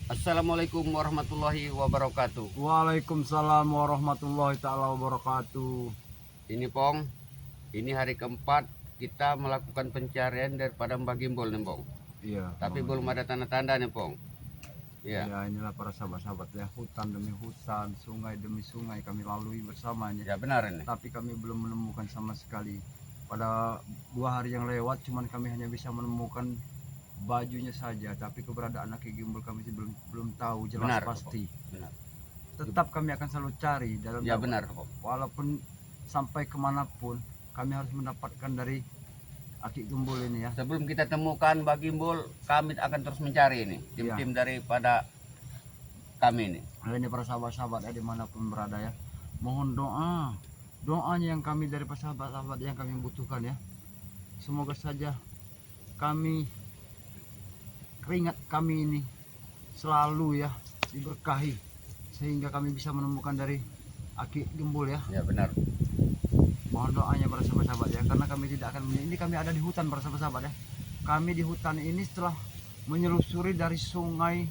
Assalamualaikum warahmatullahi wabarakatuh. Waalaikumsalam warahmatullahi taala wabarakatuh. Ini Pong, ini hari keempat kita melakukan pencarian daripada Mbah Gimbol nih Pong. Iya. Tapi belum ada tanda-tanda nih Pong. Ya, Ya, inilah para sahabat-sahabat ya, hutan demi hutan, sungai demi sungai kami lalui bersamanya. ya benar ini. Tapi kami belum menemukan sama sekali. Pada 2 hari yang lewat, cuman kami hanya bisa menemukan bajunya saja. Tapi keberadaan Aki Gimbol kami belum tahu jelas Benar, pasti. Benar. Tetap kami akan selalu cari dalam Ya benar Pong. walaupun sampai kemanapun kami harus mendapatkan dari Aki Gimbol ini ya. Sebelum kita temukan Mbah Gimbol, kami akan terus mencari ini. Tim-tim daripada kami ini. Nah, ini para sahabat-sahabat ya, dimanapun berada ya, mohon doanya yang kami dari para sahabat-sahabat yang kami butuhkan ya. Semoga saja kami, keringat kami ini selalu ya diberkahi sehingga kami bisa menemukan dari Aki Gimbol ya. Ya benar. Mohon doanya para sahabat-sahabat ya, karena kami tidak akan ini kami ada di hutan para sahabat-sahabat ya. Kami di hutan ini setelah menyelusuri dari sungai,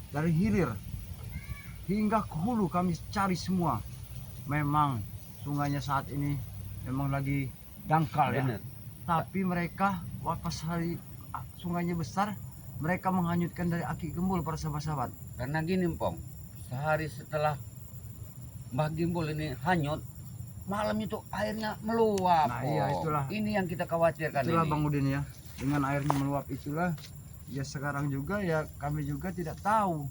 dari hilir hingga ke hulu kami cari semua. Memang sungainya saat ini memang lagi dangkal ya. Benar. Tapi mereka pas hari sungainya besar, mereka menghanyutkan dari Aki Gimbol para sahabat-sahabat. Karena gini Pong, sehari setelah Mbah Gimbol ini hanyut, malam itu airnya meluap. Nah, iya, Pong. itulah. Ini yang kita khawatirkan Itulah ini. Bang Udin ya, dengan airnya meluap itulah ya sekarang juga ya kami juga tidak tahu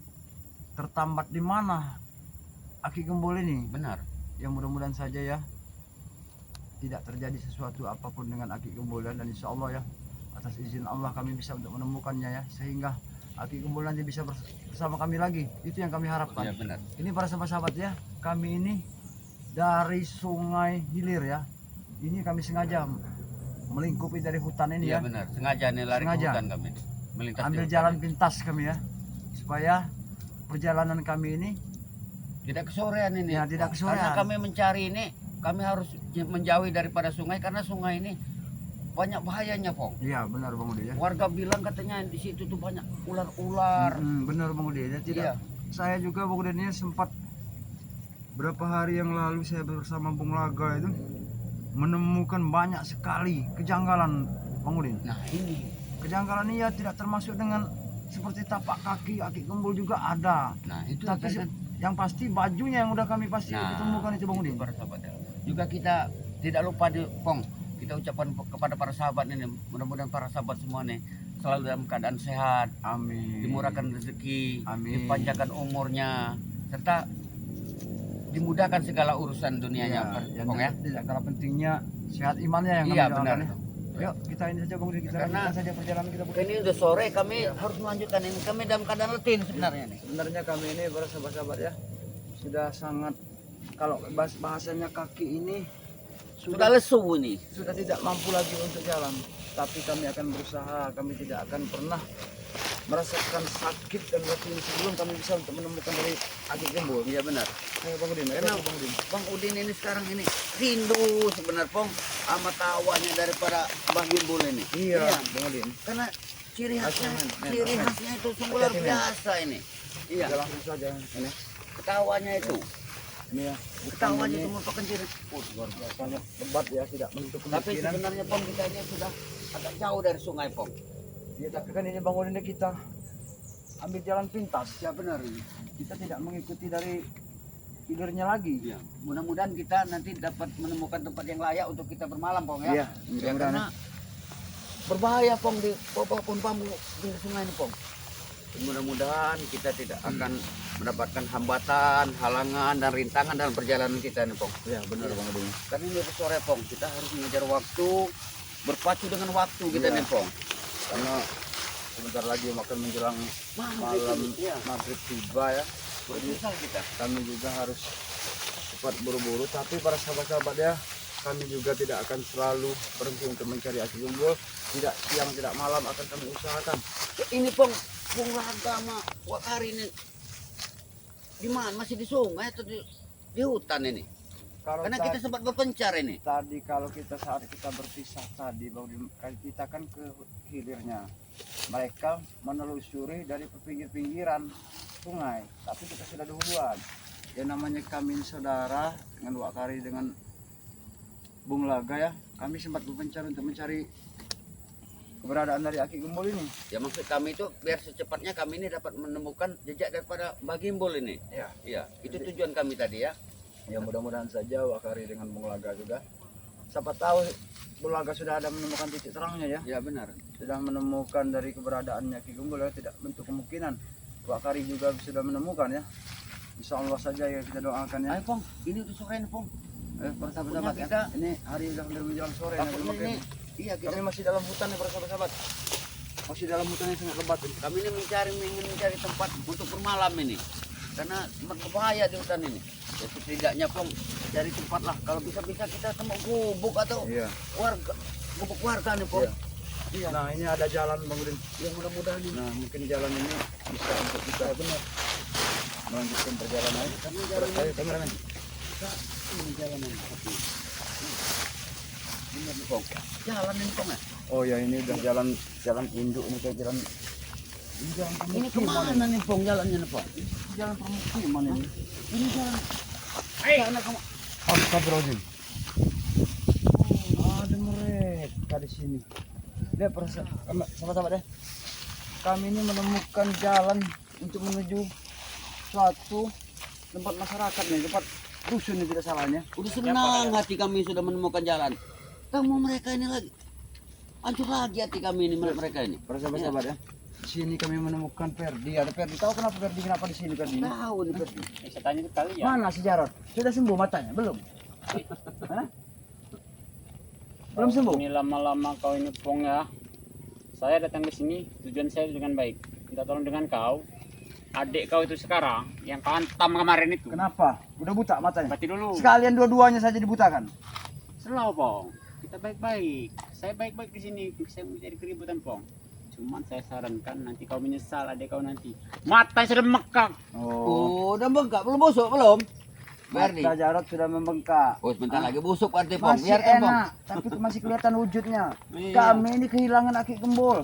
tertambat di mana Aki Gimbol ini. Benar. Ya mudah-mudahan saja ya tidak terjadi sesuatu apapun dengan Aki Gimbol, dan insya Allah ya atas izin Allah kami bisa untuk menemukannya ya, sehingga Aki Gimbol nanti bisa bersama kami lagi. Itu yang kami harapkan. Ya benar. Ini para sahabat-sahabat ya, kami ini dari Sungai Hilir ya, ini kami sengaja melingkupi dari hutan ini Iya ya. benar, sengaja nih lari Sengaja. ke hutan kami. Melintas Ambil di hutan jalan ini. pintas kami ya, supaya perjalanan kami ini Tidak kesorean ini. Ya, tidak kesorean. Karena kami mencari ini, kami harus menjauhi daripada sungai karena sungai ini banyak bahayanya, Pong. iya benar Bang Udi ya. Warga bilang katanya di situ tuh banyak ular-ular. Benar Bang Udi ya, tidak. Iya. Saya juga Bang Udi ini sempat berapa hari yang lalu saya bersama Bung Laga itu menemukan banyak sekali kejanggalan Bang Udin. Nah, ini. Kejanggalan ini ya tidak termasuk dengan seperti tapak kaki Aki Gimbol juga ada. Nah, itu Tapi kan. yang pasti bajunya yang udah kami pasti temukan itu Bang Udin. Para sahabat ya. Juga kita tidak lupa di Pong. Kita ucapkan kepada para sahabat ini, mudah-mudahan para sahabat semua nih selalu dalam keadaan sehat, Amin. dimurahkan rezeki, Amin. dipanjangkan umurnya, serta dimudahkan segala urusan dunianya, Iya, Pong ya. Tidak kalah pentingnya sehat imannya yang Iya kami benar. doakan ya. Yuk kita ini saja Bang Udin, kita Karena- lanjutkan saja perjalanan kita Bang Udin. Ini udah sore, kami harus melanjutkan ini. Kami dalam keadaan letih sebenarnya nih. Sebenarnya kami ini para sahabat-sahabat ya sudah sangat, kalau bahasanya kaki ini Sudah lesu ini. sudah tidak mampu lagi untuk jalan, tapi kami akan berusaha, kami tidak akan pernah merasakan sakit dan letih sebelum kami bisa untuk menemukan dari Aki Gimbol. Iya benar. Ayo Bang Udin, Karena Bang Udin. Bang Udin ini sekarang ini rindu sebenarnya, Pong, sama tawanya daripada Mbah Gimbol ini. Iya, Bang Udin. Karena ciri khasnya, Amen. ciri Amen. khasnya itu sungguh luar Hati-hati, Men. biasa ini. Iya. Kita langsung saja ini. Ketawanya itu. Ini ya. Ketawanya ini itu merupakan ciri. luar biasanya lebat ya, tidak menutup Tapi kemungkinan. sebenarnya Pong kita ini sudah agak jauh dari sungai, Pong. Ya, tapi kan ini Bang Udin kita ambil jalan pintas. Ya benar ini. Kita tidak mengikuti dari hilirnya lagi. Iya. Mudah-mudahan kita nanti dapat menemukan tempat yang layak untuk kita bermalam, Pong ya. Iya, Ya, mudah-mudahan. karena berbahaya, Pong, di pohon bambu di sungai ini, Pong. Mudah-mudahan kita tidak akan mendapatkan hambatan, halangan dan rintangan dalam perjalanan kita nih, Pong. Ya benar Bang Udin. Karena ini udah sore, Pong. Kita harus mengejar waktu, berpacu dengan waktu kita Iya. nih, Pong. Karena sebentar lagi akan menjelang malam Iya. maghrib tiba ya. Berusaha kita. Kami juga harus cepat buru-buru, tapi para sahabat-sahabat ya, kami juga tidak akan selalu berhenti untuk mencari Aki Gimbol. Tidak siang tidak malam akan kami usahakan. Ini, Pong, Pong Laga sama Wakari ini di mana? Masih di sungai atau di hutan ini? Kalau Karena kita sempat berpencar ini. tadi kalau kita saat kita berpisah tadi Bang Udin, kita kan ke hilirnya, mereka menelusuri dari pinggir-pinggiran sungai, tapi kita sudah duluan. Ya namanya kami ini saudara dengan Wak Kari dengan Bung Laga ya. Kami sempat berpencar untuk mencari keberadaan dari Aki Gembul ini. Ya maksud kami itu biar secepatnya kami ini dapat menemukan jejak daripada Mbah Gimbul ini. Ya. Iya, itu tujuan kami tadi ya. Ya mudah-mudahan saja Wak Kari dengan Bung Laga juga. Siapa tahu Bung Laga sudah ada menemukan titik terangnya ya. Ya benar. Sudah menemukan dari keberadaannya Ki Gembul ya, tidak bentuk kemungkinan. Wak Kari juga sudah menemukan ya. Insya Allah saja ya kita doakan ya. Ayo Pong, ini udah sore nih Pong. Para sahabat Takutnya ya. kita- Ini hari udah menjelang sore. Takutnya ini, iya kita Kami masih dalam hutan nih para sahabat. Masih dalam hutan yang sangat lebat ini. kami ini ingin mencari tempat untuk bermalam ini. Karena berbahaya di hutan ini. Ya, setidaknya Pong cari tempat lah. Kalau bisa-bisa kita temu gubuk atau Iya. warga, gubuk warga nih Pong. Iya. Nah ini ada jalan Bang Udin. Yang mudah-mudahan ini. Nah mungkin jalan ini bisa untuk kita benar melanjutkan perjalanan. Kami jalan Ayo kameramen. ini jalan ini. Benar nih Pong. Jalan ini Pong ya. Oh ya ini udah jalan induk ini kayak jalan Ini kemana nih Pong jalannya nih Pong? jalan permukiman ini. Ini jalan. Sana kamu. Astagfirullahaladzim. Ada mereka di sini. Lihat sahabat-sahabat ya. Kami ini menemukan jalan untuk menuju suatu tempat masyarakat nih, tempat dusun ini tidak salahnya. Udah senang hati kami sudah menemukan jalan. Kamu mereka ini lagi. Hancur lagi hati kami ini mereka ini. Para sahabat-sahabat ya. Di sini kami menemukan Ferdi. Ada Ferdi. Tahu kenapa Ferdi? Kenapa di sini Ferdi? Tahu nih Ferdi. Saya tanya ke kalian. Mana si Jarod? Sudah sembuh matanya? Belum? Hah? Belum sembuh? Ini lama-lama kau ini Pong ya. Saya datang ke sini tujuan saya dengan baik. Minta tolong dengan kau. Adik kau itu sekarang yang kau hantam kemarin itu. Kenapa? Udah buta matanya? Berarti dulu. Sekalian dua-duanya saja dibutakan. Selalu Pong. Kita baik-baik. Saya baik-baik di sini. Saya mencari keributan Pong. Cuman saya sarankan nanti kau menyesal adik kau nanti. Mata sudah mekak. Oh, udah bengkak, belum busuk belum? Ferdi. Mata Jarod sudah membengkak. Oh, sebentar lagi busuk berarti Pong. Masih Biarkan Pong. enak, tapi masih kelihatan wujudnya. Iya. Kami ini kehilangan Aki Gembul.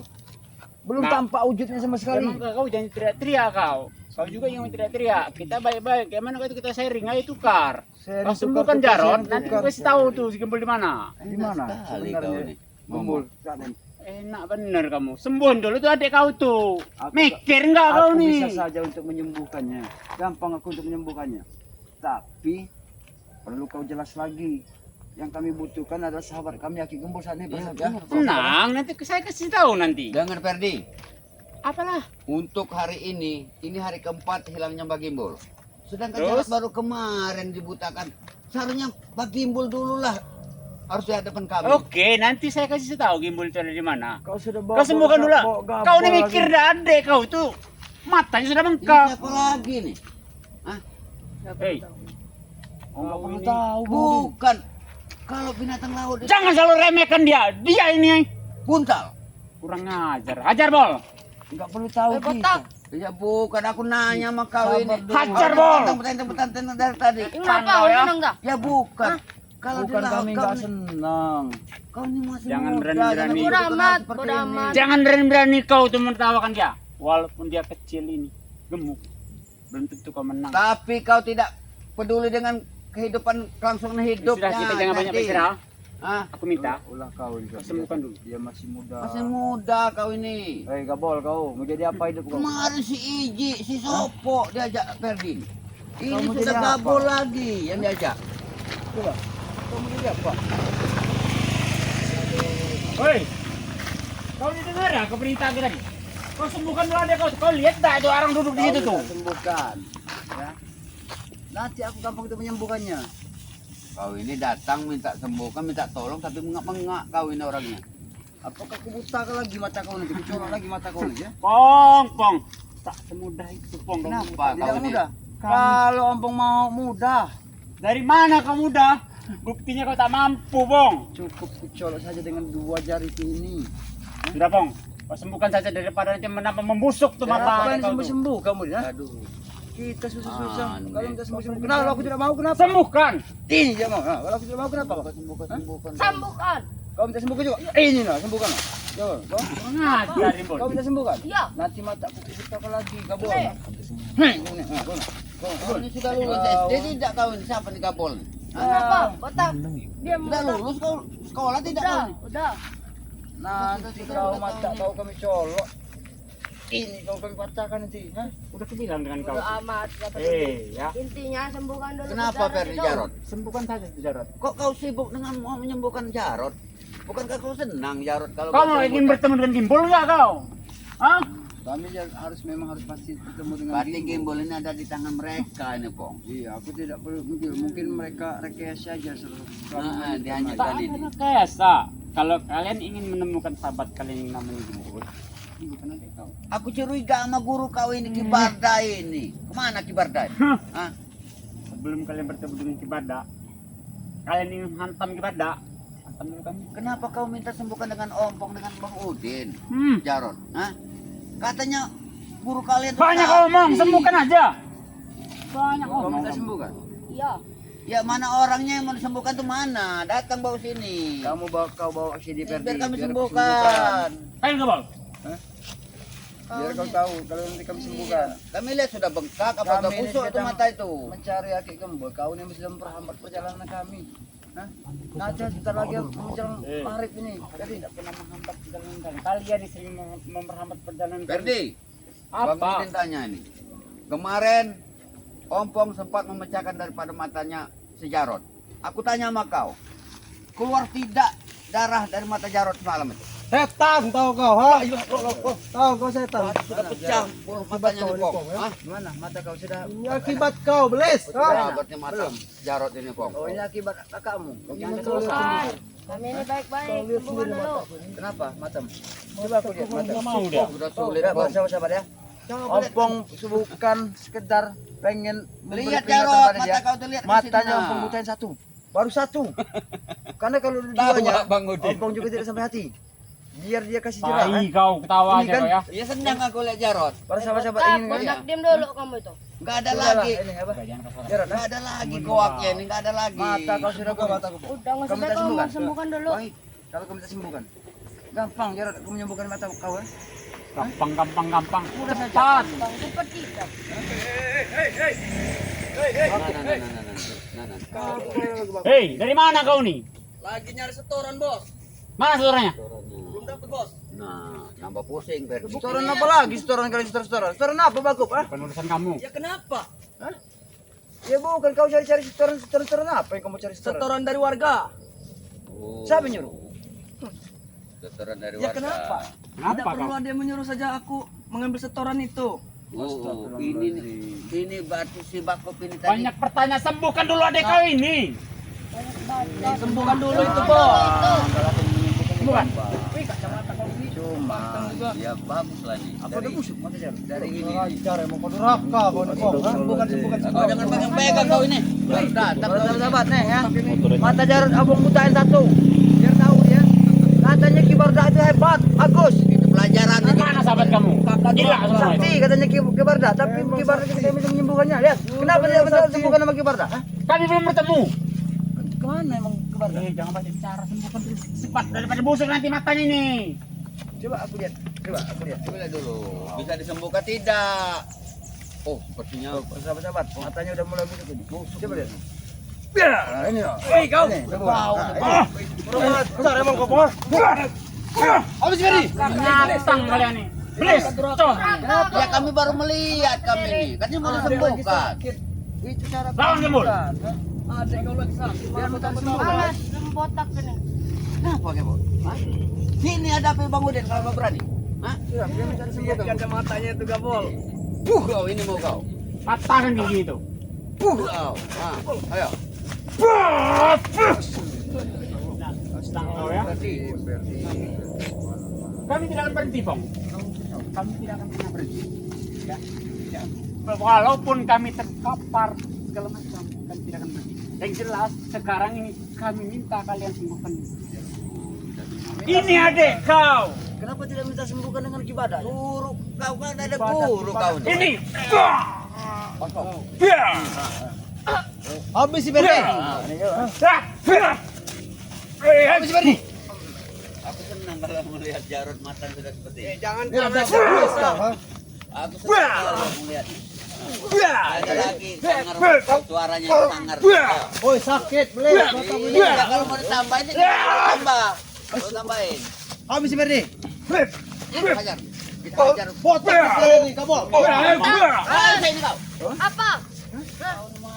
Belum Nah. tampak wujudnya sama sekali. Emang kau jangan teriak-teriak kau. Kau juga yang teriak-teriak. Kita baik-baik. Gimana kau itu kita sharing ayo tukar. Sharing Kau tukar, sembuhkan tukar, Jarod, sharing nanti tukar. kau kasih tahu tuh si Gembul di mana. Di mana? Enak sekali Sebenarnya kau ini. Gembul. Raden. Enak bener kamu. Sembuhin dulu tuh adik kau tuh. Aku- Mikir enggak kau Aku nih? bisa saja untuk menyembuhkannya. Gampang aku untuk menyembuhkannya. Tapi perlu kau jelas lagi. Yang kami butuhkan adalah sahabat kami Aki Gembul saat ini. Iya, Ya, Tenang, nanti saya kasih tahu nanti. Jangan Ferdi. Apalah? Untuk hari ini hari keempat hilangnya Mbah Gimbul. Sedangkan Terus? Jarod baru kemarin dibutakan. Seharusnya Mbah Gimbul dulu lah harus di hadapan kami. Oke, nanti saya kasih tahu Gimbul itu ada di mana. Kau sudah Kau sembuhkan dulu. Kau nih mikir dah adek kau tuh. Matanya sudah Ini bengkak. siapa lagi nih? Hei, Oh, nggak perlu ini- tahu, Budi. Bukan. Kalau binatang laut itu jangan selalu remehkan dia. Dia ini buntal. kurang ngajar. Hajar bol. Nggak perlu tahu kita. Ya bukan aku nanya sama kau ini. Sabar dulu. Hajar, Bol. Petang dari tadi. Pandau ya. Ya bukan. Kalau di Bukan laut kami kau nggak ini- senang. kau ini masih Jangan muda. berani-berani. jangan Bodoh berkenan seperti ini. Jangan berani-berani kau tuh menertawakan dia. Walaupun dia kecil ini, gemuk. Belum tentu kau menang. Tapi kau tidak peduli dengan kehidupan kelangsungan hidupnya. Sudah kita jangan banyak Jadi. bicara. Ah, Aku minta. Ulah kau ini. Kau sembuhkan dulu. Dia masih muda. masih muda kau ini. Gabol kau. Mau jadi apa hidup kau? Kemarin si Iji, si Sopo diajak Ferdi. Ini Kamu sudah jadi apa? gabol lagi yang diajak. Coba. Kau mau jadi apa? Hoi, kau ini dengar ya berita aku tadi? Kau sembuhkan dulu adek kau. Kau lihat tak itu orang duduk di situ Kau tuh? bisa sembuhkan. Ya. Nanti aku gampang untuk menyembuhkannya. Kau ini datang minta sembuhkan, minta tolong, tapi mengak-mengak kau ini orangnya. Apakah aku buta lagi mata kau nanti? Kecolok lagi mata kau nanti ya? Pong. Tak semudah itu Pong. Kau Kenapa Tidak kau ini? mudah. Kalau Ampong mau mudah, Dari mana kamu dah? Buktinya kau tak mampu, Pong. cukup kucolok saja dengan dua jari ini. Sudah, Pong. Kau sembuhkan saja daripada nanti menambah membusuk tuh Kenapa mata yang kau tuh. sembuh-sembuh kamu ya? Aduh. Kita susah-susah. Aneh. Kalau kita sembuh-sembuh, kenapa? Kalau aku tidak mau kenapa? Sembuhkan. Ini dia mau. Nah, kalau aku tidak mau kenapa? Sembuhkan. Kau minta sembuhkan juga. Ini nah, sembuhkan. Nah. Coba, Kurang ajar Rimbul. kau bisa sembuhkan? Iya. Nanti mataku kupikirkan lagi, gak boleh. Boleh. Kau ini sudah lulus SD tidak kau ini siapa nih Gabol? Kenapa? Botak. Dia Sudah botak. lulus kau sekolah tidak Udah, kau? udah. Nanti kau mata kau kami colok. Ini kau kami patahkan nanti. Hah? Udah kebilang dengan kau. Udah amat. kata Ya. Intinya sembuhkan dulu. Kenapa Jarod Ferdi itu. Jarot? Sembuhkan saja itu Jarot. Kok kau sibuk dengan mau menyembuhkan Jarot? Bukankah kau senang Jarot kalau Kau mau ingin bertemu dengan Gimbal enggak kau? Hah? Kami memang harus pasti bertemu dengan Berarti gimbal ini ada di tangan mereka ini, Pong. Iya, aku tidak perlu mungkin mereka rekayasa aja Dia hanya Tak tadi. ada rekayasa. Kalau kalian ingin menemukan sahabat kalian yang namanya Gimbal, bukan adik kau. Aku curiga sama guru kau ini Kibarda ini. Kemana Kibarda? Hah? Sebelum kalian bertemu dengan Kibarda, kalian ingin hantam Kibarda, hantam dulu kami. Kenapa kau minta sembuhkan dengan Ompong dengan Bang Udin? Hmm. Jarot, hah? Katanya guru kalian tuh Banyak sakti. ngomong, sembuhkan aja. Banyak Kau ngomong. minta sembuhkan? Iya. Ya mana orangnya yang mau disembuhkan tuh mana? Datang bawa sini. Kau bawa sini Biar Ferdi, kami biar aku sembuhkan. Kalian Gimbal. Biar kau tahu kalau nanti kami sembuhkan. Kami lihat sudah bengkak apa Kami gak ini busuk itu sedang mata itu. Mencari Aki Gembul, kau ini sudah memperhambat perjalanan kami. Hah? Nanti sebentar lagi menjelang maghrib ini. Jadi tidak pernah menghambat perjalanan kalian. Kalian yang sering memperhambat perjalanan kalian. Ferdi, Bang Apa? Udin tanya ini. Kemarin Ompong sempat memecahkan daripada matanya si Jarot. Aku tanya sama kau, keluar tidak darah dari mata Jarot semalam itu? Setan tahu kau, ha? Tahu kau setan. Sudah pecah puluh matanya nih, Pong. Hah? Gimana? Mata kau sudah. Ini akibat kau, belis. Ha? Sahabatnya mata Jarot ini, Pong. Oh, ini akibat kakakmu. Gimana kau lihat sendiri? Kami ini baik-baik. Kau lihat Sembuhkan sendiri dulu. mataku. Kenapa matamu? Coba aku lihat mata. Nggak mau dia. Sudah sulit, Tidak, Pong. sahabat ya. Ompong bukan sekedar pengen memberi Lihat peringatan Jarot, pada mata dia. kau tuh lihat di Matanya sini, Ompong nah. butain satu. Baru satu. Karena kalau Tahu, duanya Bang Udin. Ompong juga tidak sampai hati. Biar dia kasih jerah. Tai kau ketawa Ini aja kan- kau ya. Ya senang aku lihat Jarot. Para sahabat-sahabat Botak, ingin kan? botak, diam dulu kamu itu. Enggak ada Sudah lagi. lah, Ini apa? Jangan kasar. Jarot, Enggak ada lagi koaknya ini, enggak ada lagi. mata kau sudah Buka mataku. Udah nggak Kamu usah tak kau sembuhkan? sembuhkan dulu. Baik. Kalau kau minta sembuhkan. Gampang Jarot, aku menyembuhkan mata kau kan? Gampang, gampang, gampang. Udah saja. Cepat. Bang, cepat kita. Nah. Hei, dari mana kau nih? Lagi nyari setoran, Bos. Mana saudaranya? Belum dapat, Bos. Nah, nambah pusing Ferdi. Setoran apa lagi? Setoran kali setoran. Setoran apa Bagup? Ah? Bukan urusan kamu. Ya kenapa? Ya bukan kau cari-cari setoran apa yang kamu cari setoran? Setoran dari warga. Oh. Siapa yang nyuruh? Setoran dari Ya warga. kenapa? Kenapa Tidak perlu kau? ada yang menyuruh saja aku mengambil setoran itu. Oh, ini berarti si Bakop ini tadi. Banyak pertanyaan, sembuhkan dulu adik kau ini. Sembuhkan dulu itu, Bos. Sembuhkan. Cuma Ya bagus lah nih. apa udah busuk mata Jarot? Dari ini. Ajar emang kau durhaka kau nih, Pong. Ha? Sembuhkan. Kau jangan pegang-pegang kau ini. Datang kau. Sahabat nih ya. Mata Jarot abang butain satu. Biar tahu ya. Katanya Kibarda itu hebat, bagus. Itu pelajaran ini. Mana sahabat kamu? Gila semua itu. Sakti katanya Kibarda, tapi Kibarda tidak bisa menyembuhkannya. Lihat, kenapa dia bisa sembuhkan sama Kibarda? Hah? Kami belum bertemu. Kemana emang Kibarda? Jangan banyak bicara, sembuhkan dulu cepat daripada busuk nanti matanya ini. Coba aku lihat. Coba aku lihat. Coba lihat dulu. Bisa disembuhkan tidak? Oh, sepertinya Sahabat-sahabat, matanya udah mulai busuk ini. Coba lihat. Nah, ini loh. Hei, kau. Ini, bau. Besar emang kau, Pong. Habis Ferdi. Ngantang kalian nih. Belis. Cong. Ya kami baru melihat kami ini. Katanya mau disembuhkan. Itu cara Lawan Gembul. Adek kau lagi sakit. Biar mata sembuh. Panas, botak ini. Kenapa ya, Bos? Sini ada apa Bang Udin kalau kau berani? Hah? Biar mata sembuh. Lihat kacamatanya itu, Gabol. Puh kau ini mau kau. Patahkan gigi itu. Puh kau. Ah, ayo. Sedang kau ya. Kami tidak akan berhenti, Pong. Kami tidak akan pernah berhenti. Ya. Ya. Walaupun kami terkapar segala macam, kami tidak akan berhenti. Yang jelas sekarang ini kami minta kalian sembuhkan. Ini adik kau. Kenapa tidak minta sembuhkan dengan Kibarda? Guru kau kan ada guru kau nih. Ini. Habis si Ferdi. Habis Ferdi. Aku senang kalau melihat Jarod matang sudah seperti ini. Jangan Aku senang kalau melihat. Ada lagi sangar, suaranya sangar. Woi sakit beli. Iya, kalau mau ditambahin ini tambah. Kalau tambahin. Habis Berdi. Kita hajar. Kita hajar. Potong ini kamu. Ini kau. Apa?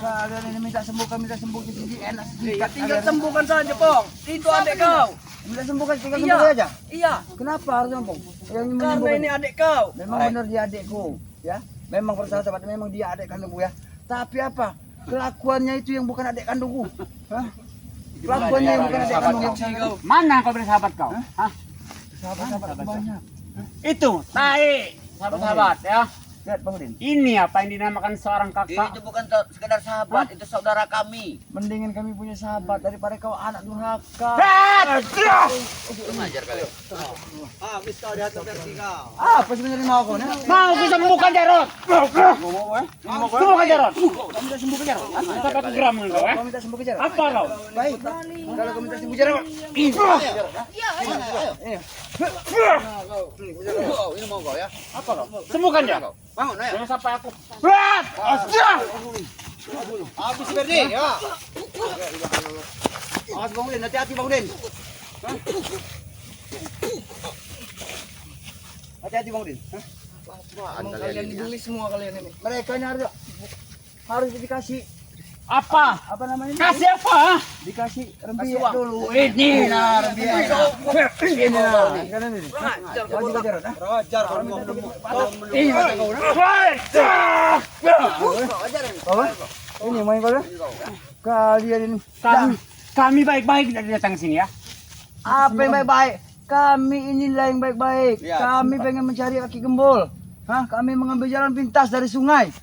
Kalian ini minta sembuhkan jadi enak. Tinggal sembuhkan saja, Pong. Itu adik kau. Minta sembuhkan tinggal sembuh aja. Iya. Kenapa harus ngomong? Yang Karena ini adik kau. memang benar dia adikku, ya. Memang persahabatan memang dia adik kandungku ya. Tapi apa? Kelakuannya itu yang bukan adik kandungku. Hah? Kelakuannya yang bukan adik kandungku. Mana kau bersahabat kau? Hah? Sahabat-sahabat banyak. Itu, tai. Sahabat-sahabat ya. Lihat Bang Udin. Ini apa yang dinamakan seorang kakak? Itu bukan sekedar sahabat, itu saudara kami. Mendingan kami punya sahabat daripada kau anak durhaka. Kurang ajar kalian. Habis kau diatur dari kau. Apa sebenarnya mau kau? Nah? Mau ku sembuhkan Jarod. Sembuhkan Jarod. Kamu minta sembuhkan Jarod. Sampai aku geram dengan kau ya. Kau minta sembuh ke jarak? Apa kau? Baik. Kalau kau minta sembuh jarak, Iya. Ini mau kau ya. Apa kau? Sembuhkan dia. Bangun ya. Jangan sampai aku. Habis Berdi. Ya. Awas Bang Udin, hati-hati Bang Udin. Hati-hati Bang Udin. Emang kalian dibeli semua kalian ini. Mereka ini harus dikasih Apa? apa namanya? Kasih apa? Dikasih rembiak dulu. Ini Nah, rembiak. Ini nah. Kalian ini. Kasih ke jarak. Rajar kau. Ini mata kau. Ini main kau. Kalian ini. Kami baik-baik dari datang sini ya. Apa yang baik-baik? Kami inilah yang baik-baik. Ya, Kami pengen mencari kaki gembul. Hah? Kami mengambil jalan pintas dari sungai.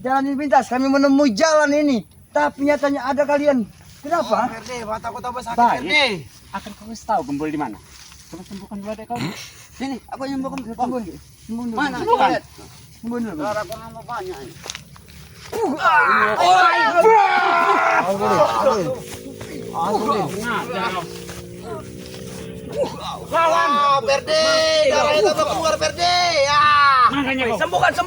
Jalan ini pintas. Kami menemui jalan ini. Tapi nyatanya ada kalian. Kenapa? Berdi, mataku tambah sakit Baik. Berdi. Akan kau kasih tahu gembul di mana. Coba sembuhkan dulu adek kau. Sini, aku nyembuhkan. Sembuh dulu. Sembuh dulu. Mana? Sembuhkan. Lihat. Sembuh dulu. Darah aku nambah banyak ini. Lawan. Berdi, darahnya tambah keluar Berdi. Ya. Makanya kau. Sembuhkan.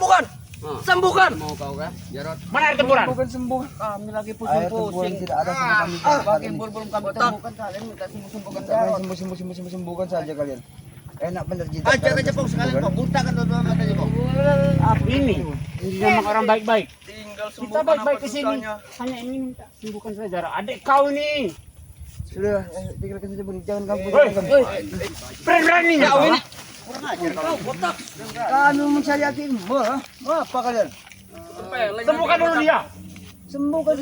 Sembuhkan. Mau kau kan, Jarod? Mana air tempuran? Bukan sembuh. Kami lagi Air tempuran pusing-pusing. tidak ada sama kami. Bagi belum kami temukan kalian minta sembuh-sembuhkan Jarod. Sembuhkan saja kalian. Enak bener jidat. Hajar aja Pong sekalian Pong. Buta kan dua-dua matanya Pong. Ini nama orang baik-baik. Tinggal Kita sembuhkan baik-baik apa ke sini. dosanya. Hanya ingin minta sembuhkan saja adik kau ini. Sudah, tinggalkan saja Budi. Jangan kamu. Berani-beraninya kau. Ini kurang ajar kau. Botak. Kami mencari kaki gembul. Hah? Apa kalian? Sembuhkan dulu dia. Sembuhkan.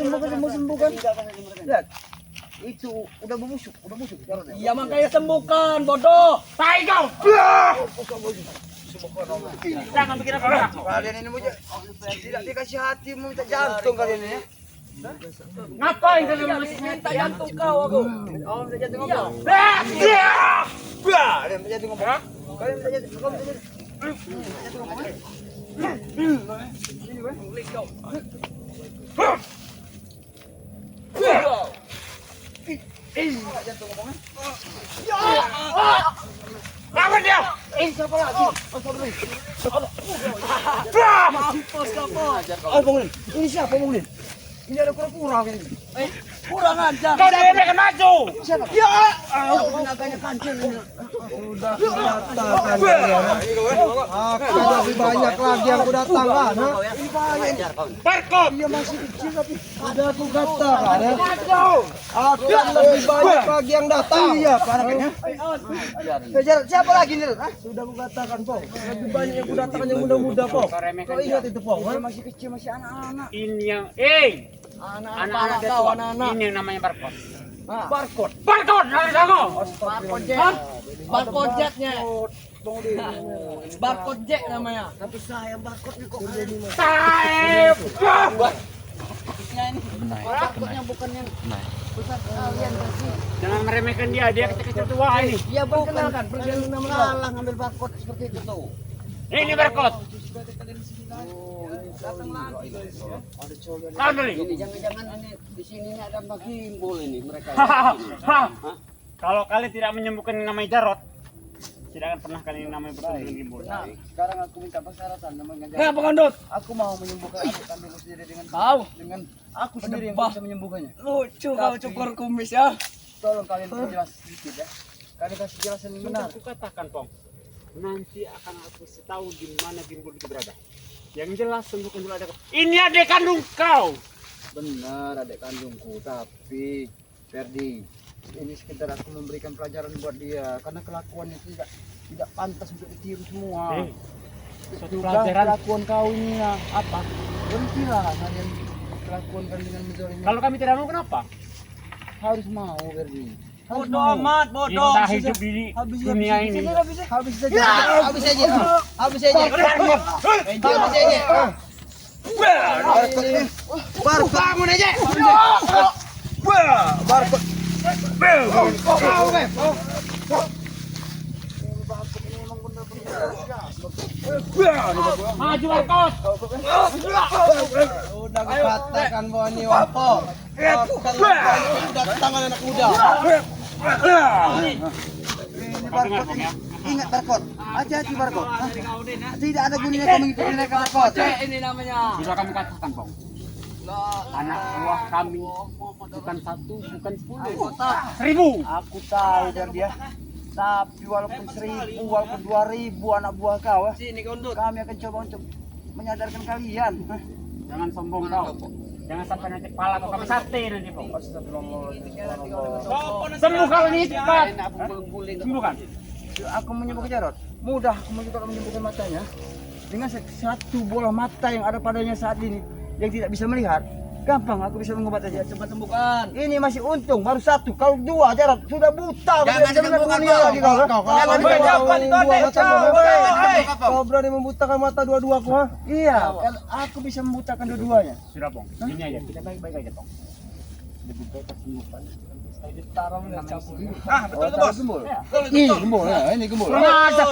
Lihat. Itu udah busuk. Iya makanya sembuhkan bodoh. Tai kau. Jangan bikin apa kau. Kalian ini tidak dikasih hati, minta jantung kalian ini ya. Ngapain kalian masih Minta jantung kau aku. Oh, minta jantung apa? Kalian minta jantung apa? Kalian minta jantung apa? Lawan dia. Siapa lagi? Bangunin. Ini siapa bangunin? Ini ada kura-kura ini. Kurang ajar. Kau dari mereka maju. Siapa? Ya! Tenaganya kancil ini. Sudah datang kalian. Akan lebih banyak lagi yang aku datang kan? Ini banyak. Barkot. Dia masih kecil tapi ada aku katakan ya. Maju. Akan lebih banyak lagi yang datang. Iya, parahnya. Kejar siapa lagi nih? Sudah aku katakan, Pong. Lebih banyak yang aku datangkan yang muda-muda, Pong. Kau ingat itu, Pong? Dia masih kecil, masih anak-anak. Ini yang Anak-anak kau, anak-anak. Ini yang namanya barcode. Barcode. Barcode dari kamu. Barcode jetnya. Barcode jet namanya. Tapi saya barcode nih kok. Taib. Barcode-nya bukan yang besar kalian kasih. Jangan meremehkan dia kecil-kecil tua ini. Iya perkenalkan, salah ngambil barcode seperti itu tuh. Ini barcode. Tahu dulu. Ini jangan-jangan ini di sini ada Mbak Gimbul ini mereka. Hahaha. Kalau kalian tidak menyembuhkan yang namanya Jarot, tidak akan pernah kalian yang namanya bertemu dengan Gimbal. Nah, sekarang aku minta persyaratan namanya Kenapa kandut? Aku mau menyembuhkan adik kandungku sendiri dengan aku sendiri yang bisa menyembuhkannya. Lucu kau cukur kumis ya. Tolong kalian perjelas sedikit ya. Kalian kasih jelasan yang benar. Sudah aku katakan, Pong. Nanti akan aku kasih tahu di mana Gimbal itu berada. Yang jelas sembuhkan dulu adik. Ini adik kandung kau. Benar adik kandungku, tapi Ferdi, ini sekedar aku memberikan pelajaran buat dia karena kelakuannya tidak pantas untuk ditiru semua. Suatu Juga pelajaran. kelakuan kau ini ya, apa? Berhentilah kalian kelakuan kalian dengan menzalimi. Kalau kami tidak mau, kenapa? Harus mau Ferdi. Harus Bodoh mau. amat, bodoh. Kita hidup di dunia ini. Habis saja. Habis aja. Habis aja. Habis aja. Barkot bangun aja. Barkot. Maju Marcos. Udah katakan bahwa ini wapo. Datang anak muda. Dengar, Pong, ya. Ingat Barkot. Hati-hati Barkot. Tidak ada gunanya kau mengikuti mereka Barkot. Ini namanya. Sudah kami katakan, Pong. Anak buah kami bukan 1, bukan 10, 1000. Aku tahu dari dia. Tapi walaupun 1000, walaupun 2000 anak buah kau, Sini kau kami akan coba untuk menyadarkan kalian. Jangan sombong kau. Jangan sampai nanti kepala kau kami sate nanti, Pong. Sembuh kau ini cepat. Sembuhkan. Aku menyembuhkan Jarot. Mudah aku menyembuhkan matanya. Dengan satu bola mata yang ada padanya saat ini yang tidak bisa melihat, gampang aku bisa mengobatinya. Cepat sembuhkan. Ini masih untung baru 1, kalau 2 Jarot sudah buta. Jangan disembuhkan lagi kau. Jangan cepat itu. Kau berani membutakan mata dua-duaku, ha? Iya, kalau aku bisa membutakan dua-duanya. Sudah, Pong. Ini aja, kita baik-baik aja, Pong. Lebih baik kita sembuhkan. Saya ditarang namanya sendiri. Ah, betul tuh, Bos. Gembul. Ya. Ini gembul ya, ini gembul. Maju!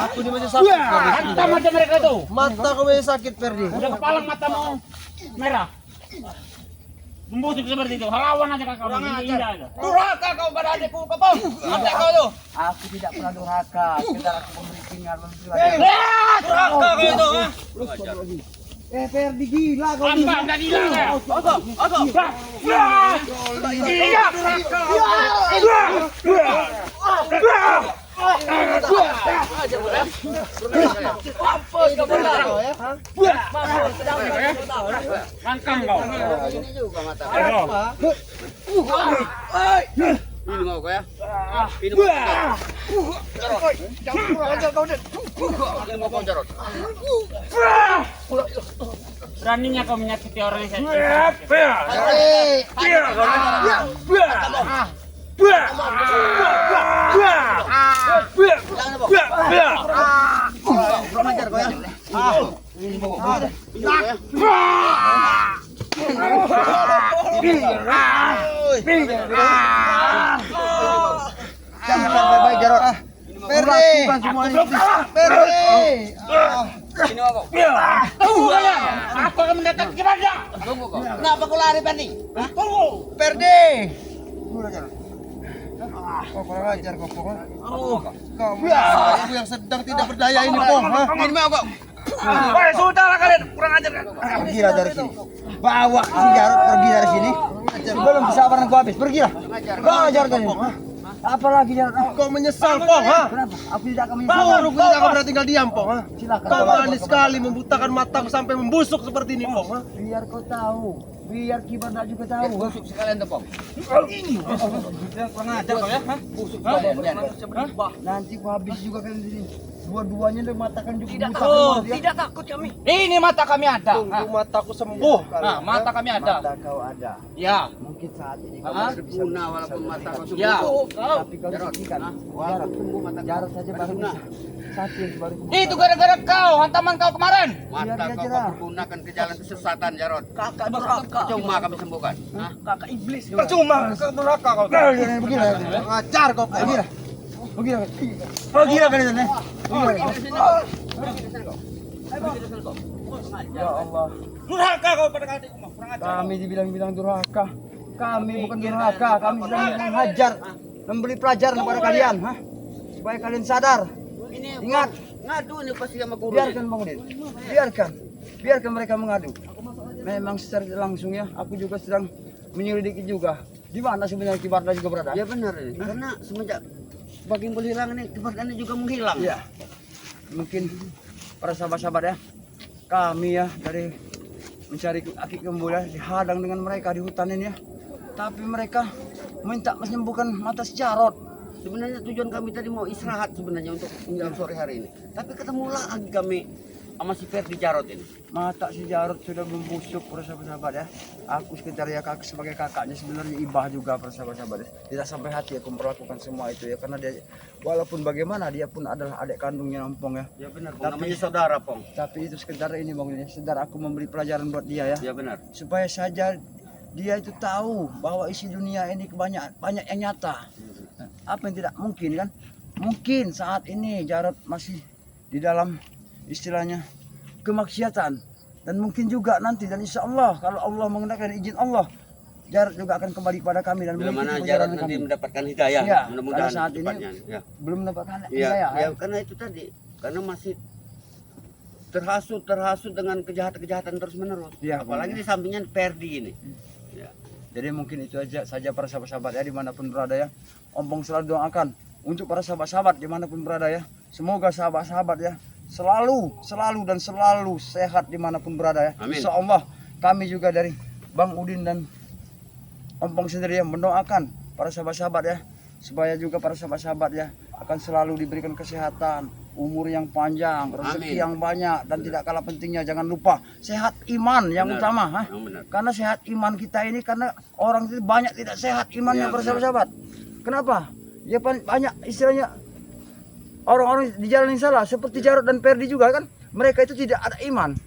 Aku di masih sakit. Hantam aja mereka itu. Mata aku masih sakit, Ferdi. Udah kepala matamu merah. Membusuk seperti itu. Lawan aja kakak. Kurang aja. Durhaka kau pada adikku, Kapong. Mata kau tuh. Aku tidak pernah durhaka, sekedar aku memberi tinggal Durhaka kau itu, ha? Ferdi gila kau. Amba enggak gila ya. Apa? Iya. Langkang kau. Ini juga mata. Ayo. Ini mau kau ya. Ini mau kau Jarot. Beraninya kau menyakiti orang yang Jangan baik-baik Jarot. Ferdi. Ini mau kau. Aku akan mendatang kepada. Tunggu kau. Kenapa kau lari, Ferdi? Tunggu. Ferdi. Kau kurang ajar kau, Pong. Kamu yang sedang tidak berdaya ini, Pong. Ini mau kau. Woi, sudahlah kalian. Kurang ajar kan? Pergilah dari sini. Bawa si Jarot pergi dari sini. Sebelum kesabaran ku habis, pergilah. Bawa Jarot dari sini. Apalagi Jarot? Kau menyesal, Pong, ha? Kenapa? Aku tidak akan menyesal. Bangun, aku tidak akan pernah tinggal diam, Pong, ha? Silakan. Kau berani sekali membutakan mataku sampai membusuk seperti ini, Pong, ha? Biar kau tahu. Biar Kibar tak juga tahu. Busuk sekalian tuh, Pong. Kurang ajar kau ya, ha? Busuk sekalian. Nanti ku habis juga kan di sini. Dua-duanya udah matakan juga buta. Tidak takut kami. Ini mata kami ada. Tunggu mataku sembuh. Nah, mata kami ada. Mata kau ada. Ya. Mungkin saat ini kau Kamu masih bisa berguna walaupun mata kau Ya. sembuh. tapi kau Jarot. dihentikan. Walaupun sembuh mata kau. Jarot saja baru berguna. bisa. Satu yang baru Itu gara-gara kau, hantaman kau kemarin. Mata Biar dia kau jerah. kau pergunakan ke jalan kesesatan, Jarot. Kakak durhaka. Cuma kami sembuhkan. Hah? Kakak iblis. Percuma, kakak durhaka kau. Begini. Ngajar kau. Begini. Begini. Pergilah kalian. Pergi dari sini kau. Pergi dari sini kau. Ya Allah. Durhaka kau pada adikku mah, kurang ajar. Kami dibilang-bilang durhaka. Kami bukan durhaka, kami sedang menghajar, memberi pelajaran kepada kalian, ha? Supaya kalian sadar. Ini Ingat. ngadu ini pasti sama guru. Biarkan Bang Udin. Biarkan mereka mengadu. Memang secara tidak langsung ya, aku juga sedang menyelidiki juga. Di mana sebenarnya Kibarda juga berada? Ya benar ini. Karena semenjak Baging berhilang ini keberadaannya juga menghilang. Iya. Mungkin para sahabat-sahabat ya, kami ya dari mencari Aki Kembul ya, dihadang dengan mereka di hutan ini ya. Tapi mereka minta menyembuhkan mata si Jarot. Sebenarnya tujuan kami tadi mau istirahat sebenarnya untuk menjelang sore hari ini. Tapi ketemu lagi kami sama si Ferdi Jarot ini. Mata si Jarot sudah membusuk para sahabat-sahabat ya. Aku sekedar ya kakak sebagai kakaknya sebenarnya ibah juga para sahabat-sahabat ya. Tidak sampai hati aku memperlakukan semua itu ya, karena dia walaupun bagaimana dia pun adalah adik kandungnya Ompong ya. Ya benar, Pong. Tapi- Namanya saudara, Pong. Tapi itu sekedar ini Bang ini, sekedar aku memberi pelajaran buat dia ya. Ya benar. Supaya saja dia itu tahu bahwa isi dunia ini banyak yang nyata. Apa yang tidak mungkin kan? Mungkin saat ini Jarot masih di dalam istilahnya kemaksiatan, dan mungkin juga nanti, dan insya Allah kalau Allah menggunakan izin Allah, Jarot juga akan kembali kepada kami dan Bila mana mengikuti Jarot perjalanan nanti kami. mendapatkan hidayah, Iya, mudah-mudahan karena saat ini secepatnya. Ya. Belum mendapatkan Iya, hidayah, ya, karena itu tadi, karena masih terhasut dengan kejahatan-kejahatan terus menerus. Iya, Apalagi Bang. di sampingnya Ferdi ini. Ya. Jadi mungkin itu aja saja para sahabat-sahabat ya dimanapun berada ya. Ompong selalu doakan untuk para sahabat-sahabat dimanapun berada ya. Semoga sahabat-sahabat ya selalu sehat dimanapun berada ya. Amin. Insya Allah kami juga dari Bang Udin dan Ompong sendiri ya mendoakan para sahabat-sahabat ya, supaya juga para sahabat-sahabat ya akan selalu diberikan kesehatan, umur yang panjang, rezeki Amin. yang banyak, dan tidak kalah pentingnya jangan lupa sehat iman yang Benar. utama ha? Yang benar. Karena sehat iman kita ini, karena orang itu banyak tidak sehat imannya Ya, para benar. sahabat. Kenapa? Ya banyak istilahnya orang-orang di jalan yang salah seperti Jarot dan Ferdi juga kan, mereka itu tidak ada iman.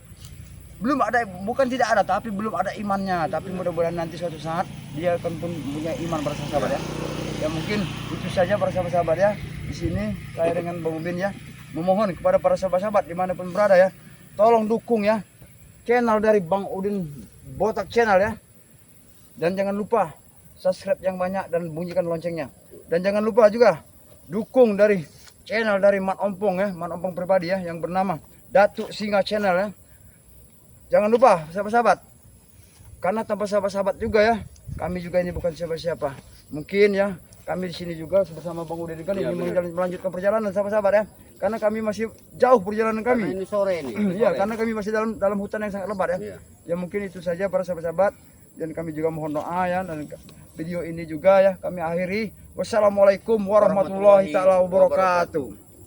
Belum ada, bukan tidak ada, tapi belum ada imannya. Tapi mudah-mudahan nanti suatu saat dia akan pun punya iman para sahabat ya. Ya mungkin itu saja para sahabat-sahabat ya. Di sini saya dengan Bang Ubin ya memohon kepada para sahabat-sahabat dimanapun berada ya, tolong dukung ya channel dari Bang Udin Botak Channel ya. Dan jangan lupa subscribe yang banyak dan bunyikan loncengnya. Dan jangan lupa juga dukung dari channel dari Mat Ompong ya, Mat Ompong pribadi ya, yang bernama Datuk Singa Channel ya. Jangan lupa sahabat-sahabat, karena tanpa sahabat-sahabat juga ya, kami juga ini bukan siapa-siapa. Mungkin ya kami di sini juga bersama Bang Udin kan Ya, ingin benar. melanjutkan perjalanan sahabat-sahabat ya, karena kami masih jauh perjalanan Karena kami. ini sore ini. Iya, sore. karena kami masih dalam hutan yang sangat lebat ya. Iya. Ya mungkin itu saja para sahabat-sahabat, dan kami juga mohon doa ya, dan video ini juga ya kami akhiri. Wassalamualaikum warahmatullahi taala wabarakatuh.